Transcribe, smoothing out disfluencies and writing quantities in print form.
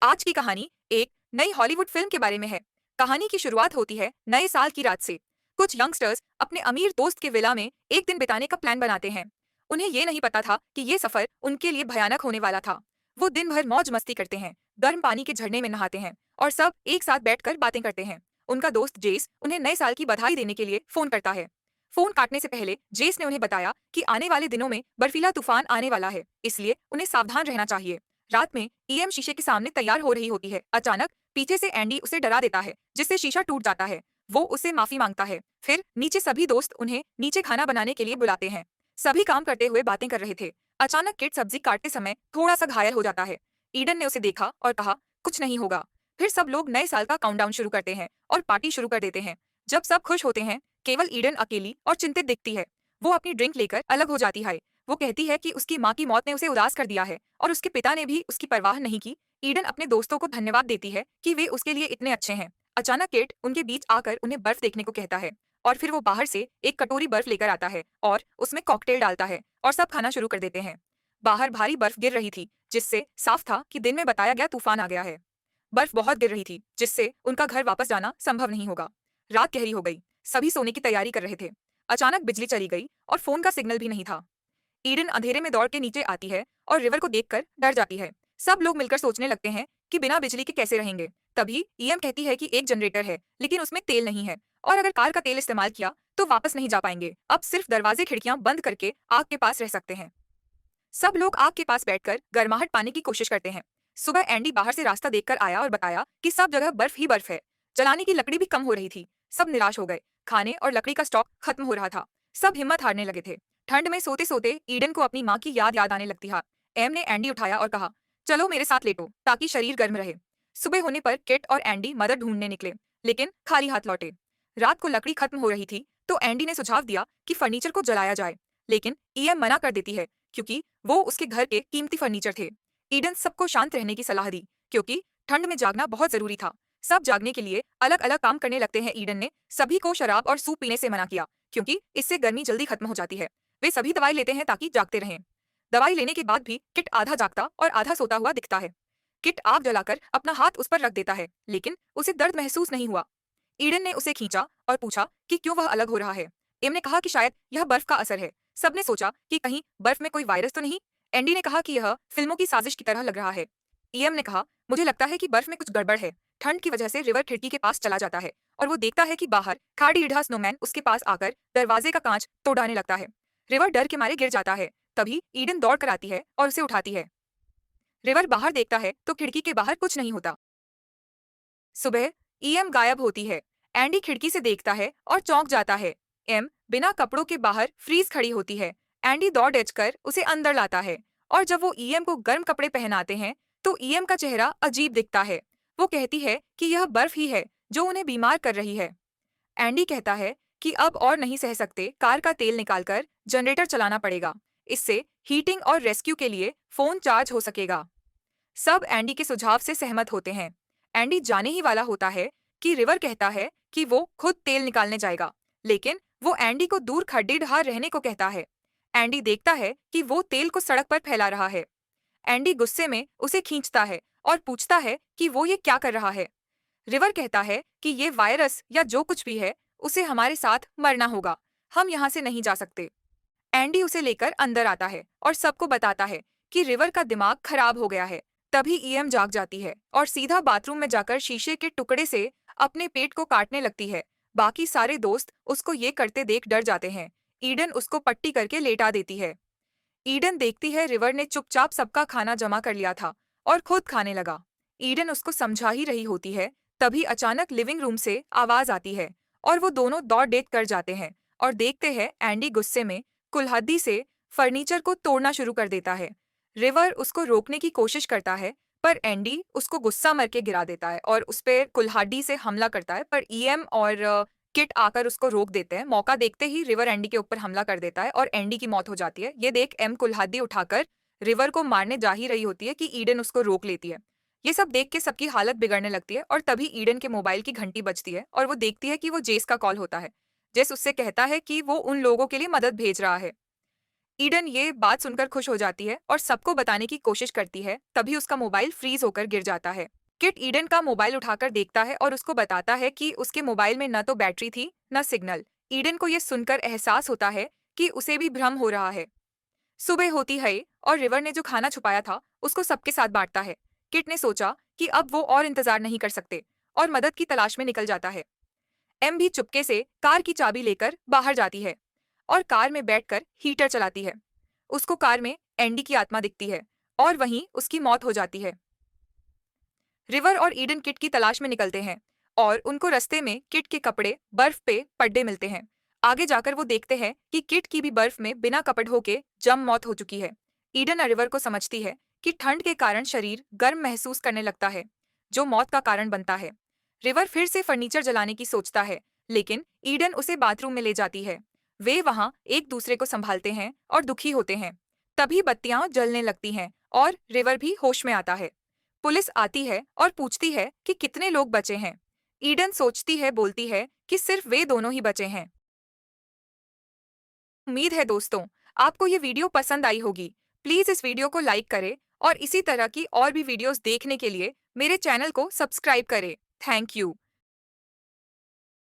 आज की कहानी एक नई हॉलीवुड फिल्म के बारे में है। कहानी की शुरुआत होती है नए साल की रात से। कुछ यंगस्टर्स अपने अमीर दोस्त के विला में एक दिन बिताने का प्लान बनाते हैं। उन्हें ये नहीं पता था कि ये सफर उनके लिए भयानक होने वाला था। वो दिन भर मौज मस्ती करते हैं, गर्म पानी के झरने में नहाते हैं और सब एक साथ बैठकर बातें करते हैं। उनका दोस्त जेस उन्हें नए साल की बधाई देने के लिए फोन करता है। फोन काटने से पहले जेस ने उन्हें बताया कि आने वाले दिनों में बर्फीला तूफान आने वाला है, इसलिए उन्हें सावधान रहना चाहिए। रात में ईएम शीशे के सामने तैयार हो रही होती है। अचानक पीछे से एंडी उसे डरा देता है, जिससे शीशा टूट जाता है। वो उससे माफी मांगता है। फिर नीचे सभी दोस्त उन्हें नीचे खाना बनाने के लिए बुलाते हैं। सभी काम करते हुए बातें कर रहे थे। अचानक किट सब्जी काटते समय थोड़ा सा घायल हो जाता है। ईडन ने उसे देखा और कहा, कुछ नहीं होगा। फिर सब लोग नए साल का काउंटडाउन शुरू करते हैं और पार्टी शुरू कर देते हैं। जब सब खुश होते हैं, केवल ईडन अकेली और चिंतित दिखती है। वो अपनी ड्रिंक लेकर अलग हो जाती है। वो कहती है कि उसकी माँ की मौत ने उसे उदास कर दिया है और उसके पिता ने भी उसकी परवाह नहीं की। ईडन अपने दोस्तों को धन्यवाद देती है कि वे उसके लिए इतने अच्छे हैं। अचानक केट उनके बीच आकर उन्हें बर्फ देखने को कहता है और फिर वो बाहर से एक कटोरी बर्फ लेकर आता है और उसमें कॉकटेल डालता है और सब खाना शुरू कर देते हैं। बाहर भारी बर्फ गिर रही थी, जिससे साफ था कि दिन में बताया गया तूफान आ गया है। बर्फ बहुत गिर रही थी, जिससे उनका घर वापस जाना संभव नहीं होगा। रात गहरी हो गई। सभी सोने की तैयारी कर रहे थे। अचानक बिजली चली गई और फोन का सिग्नल भी नहीं था। ईडन अंधेरे में दौड़ के नीचे आती है और रिवर को देखकर डर जाती है। सब लोग मिलकर सोचने लगते हैं कि बिना बिजली के कैसे रहेंगे। तभी ईएम कहती है कि एक जनरेटर है, लेकिन उसमें तेल नहीं है और अगर कार का तेल इस्तेमाल किया तो वापस नहीं जा पाएंगे। अब सिर्फ दरवाजे खिड़कियां बंद करके आग के पास रह सकते हैं। सब लोग आग के पास बैठकर गर्माहट पाने की कोशिश करते हैं। सुबह एंडी बाहर से रास्ता देखकर आया और बताया कि सब जगह बर्फ ही बर्फ है। जलाने की लकड़ी भी कम हो रही थी। सब निराश हो गए। खाने और लकड़ी का स्टॉक खत्म हो रहा था। सब हिम्मत हारने लगे थे। ठंड में सोते सोते ईडन को अपनी माँ की याद आने लगती है। एम ने एंडी उठाया और कहा, चलो मेरे साथ लेटो ताकि शरीर गर्म रहे। सुबह होने पर किट और एंडी मदद ढूंढने निकले, लेकिन खाली हाथ लौटे। रात को लकड़ी खत्म हो रही थी तो एंडी ने सुझाव दिया कि फर्नीचर को जलाया जाए, लेकिन ईएम मना कर देती है क्योंकि वो उसके घर के कीमती फर्नीचर थे। ईडन सबको शांत रहने की सलाह दी क्योंकि ठंड में जागना बहुत जरूरी था। सब जागने के लिए अलग अलग काम करने लगते हैं। ईडन ने सभी को शराब और सूप पीने से मना किया क्योंकि इससे गर्मी जल्दी खत्म हो जाती है। वे सभी दवाई लेते हैं ताकि जागते रहें। दवाई लेने के बाद भी किट आधा जागता और आधा सोता हुआ दिखता है। किट आग जलाकर अपना हाथ उस पर रख देता है, लेकिन उसे दर्द महसूस नहीं हुआ। ईडन ने उसे खींचा और पूछा कि क्यों वह अलग हो रहा है। एम ने कहा कि शायद यह बर्फ का असर है। सबने सोचा कि कहीं बर्फ में कोई वायरस तो नहीं। एंडी ने कहा कि यह फिल्मों की साजिश की तरह लग रहा है। ईएम ने कहा, मुझे लगता है कि बर्फ में कुछ गड़बड़ है। ठंड की वजह से रिवर खिड़की के पास चला जाता है और वो देखता है कि बाहर खाड़ी ईढ़ा स्नोमैन उसके पास आकर दरवाजे का कांच तोड़ाने लगता है। रिवर डर के मारे गिर जाता है। तभी ईडन दौड़ कर आती है और उसे उठाती है। रिवर बाहर देखता है तो खिड़की के बाहर कुछ नहीं होता। सुबह ईएम गायब होती है। एंडी खिड़की से देखता है और चौंक जाता है। एम बिना कपड़ों के बाहर फ्रीज खड़ी होती है। एंडी दौड़ कर उसे अंदर लाता है और जब वो ईएम को गर्म कपड़े पहनाते हैं तो ईएम का चेहरा अजीब दिखता है। वो कहती है कि यह बर्फ ही है जो उन्हें बीमार कर रही है। एंडी कहता है कि अब और नहीं सह सकते, कार का तेल निकालकर जनरेटर चलाना पड़ेगा। इससे हीटिंग और रेस्क्यू के लिए फोन चार्ज हो सकेगा। सब एंडी के सुझाव से सहमत होते हैं। एंडी जाने ही वाला होता है कि रिवर कहता है कि वो खुद तेल निकालने जाएगा, लेकिन वो एंडी को दूर खड्डे ढार रहने को कहता है। एंडी देखता है कि वो तेल को सड़क पर फैला रहा है। एंडी गुस्से में उसे खींचता है और पूछता है कि वो ये क्या कर रहा है। रिवर कहता है कि ये वायरस या जो कुछ भी है, उसे हमारे साथ मरना होगा। हम यहाँ से नहीं जा सकते। एंडी उसे लेकर अंदर आता है और सबको बताता है कि रिवर का दिमाग खराब हो गया है। तभी ईएम जाग जाती है और सीधा बाथरूम में जाकर शीशे के टुकड़े से अपने पेट को काटने लगती है। बाकी सारे दोस्त उसको ये करते देख डर जाते हैं। ईडन उसको पट्टी करके लेटा देती है। ईडन देखती है रिवर ने चुपचाप सबका खाना जमा कर लिया था और खुद खाने लगा। ईडन उसको समझा ही रही होती है, तभी अचानक लिविंग रूम से आवाज आती है और वो दोनों दौड़ डेट कर जाते हैं और देखते हैं एंडी गुस्से में कुल्हाड़ी से फर्नीचर को तोड़ना शुरू कर देता है। रिवर उसको रोकने की कोशिश करता है, पर एंडी उसको गुस्सा मर के गिरा देता है और उस पर कुल्हाड़ी से हमला करता है, पर ईएम और किट आकर उसको रोक देते हैं। मौका देखते ही रिवर एंडी के ऊपर हमला कर देता है और एंडी की मौत हो जाती है। ये देख एम कुल्हाड़ी उठाकर रिवर को मारने जा ही रही होती है कि ईडन उसको रोक लेती है। ये सब देख के सबकी हालत बिगड़ने लगती है और तभी ईडन के मोबाइल की घंटी बजती है और वो देखती है कि वो जेस का कॉल होता है। जेस उससे कहता है कि वो उन लोगों के लिए मदद भेज रहा है। ईडन ये बात सुनकर खुश हो जाती है और सबको बताने की कोशिश करती है, तभी उसका मोबाइल फ्रीज होकर गिर जाता है। किट ईडन का मोबाइल उठाकर देखता है और उसको बताता है कि उसके मोबाइल में न तो बैटरी थी न सिग्नल। ईडन को यह सुनकर एहसास होता है कि उसे भी भ्रम हो रहा है। सुबह होती है और रिवर ने जो खाना छुपाया था उसको सबके साथ बांटता है। किट ने सोचा कि अब वो और इंतजार नहीं कर सकते और मदद की तलाश में निकल जाता है। एम भी चुपके से कार की चाबी लेकर बाहर जाती है और कार में बैठकर हीटर चलाती है। उसको कार में एंडी की आत्मा दिखती है और वहीं उसकी मौत हो जाती है। रिवर और ईडन किट की तलाश में निकलते हैं और उनको रास्ते में किट के कपड़े बर्फ पे पड्डे मिलते हैं। आगे जाकर वो देखते हैं कि किट की भी बर्फ में बिना कपड़ होके जम मौत हो चुकी है। ईडन और रिवर को समझती है कि ठंड के कारण शरीर गर्म महसूस करने लगता है, जो मौत का कारण बनता है। रिवर फिर से फर्नीचर जलाने की सोचता है, लेकिन ईडन उसे बाथरूम में ले जाती है। वे वहां एक दूसरे को संभालते हैं और दुखी होते हैं। तभी बत्तियां जलने लगती हैं और रिवर भी होश में आता है। पुलिस आती है और पूछती है कि कितने लोग बचे हैं। ईडन सोचती है, बोलती है कि सिर्फ वे दोनों ही बचे हैं। उम्मीद है दोस्तों, आपको ये वीडियो पसंद आई होगी। प्लीज इस वीडियो को लाइक करें और इसी तरह की और भी वीडियोस देखने के लिए मेरे चैनल को सब्सक्राइब करें। Thank you.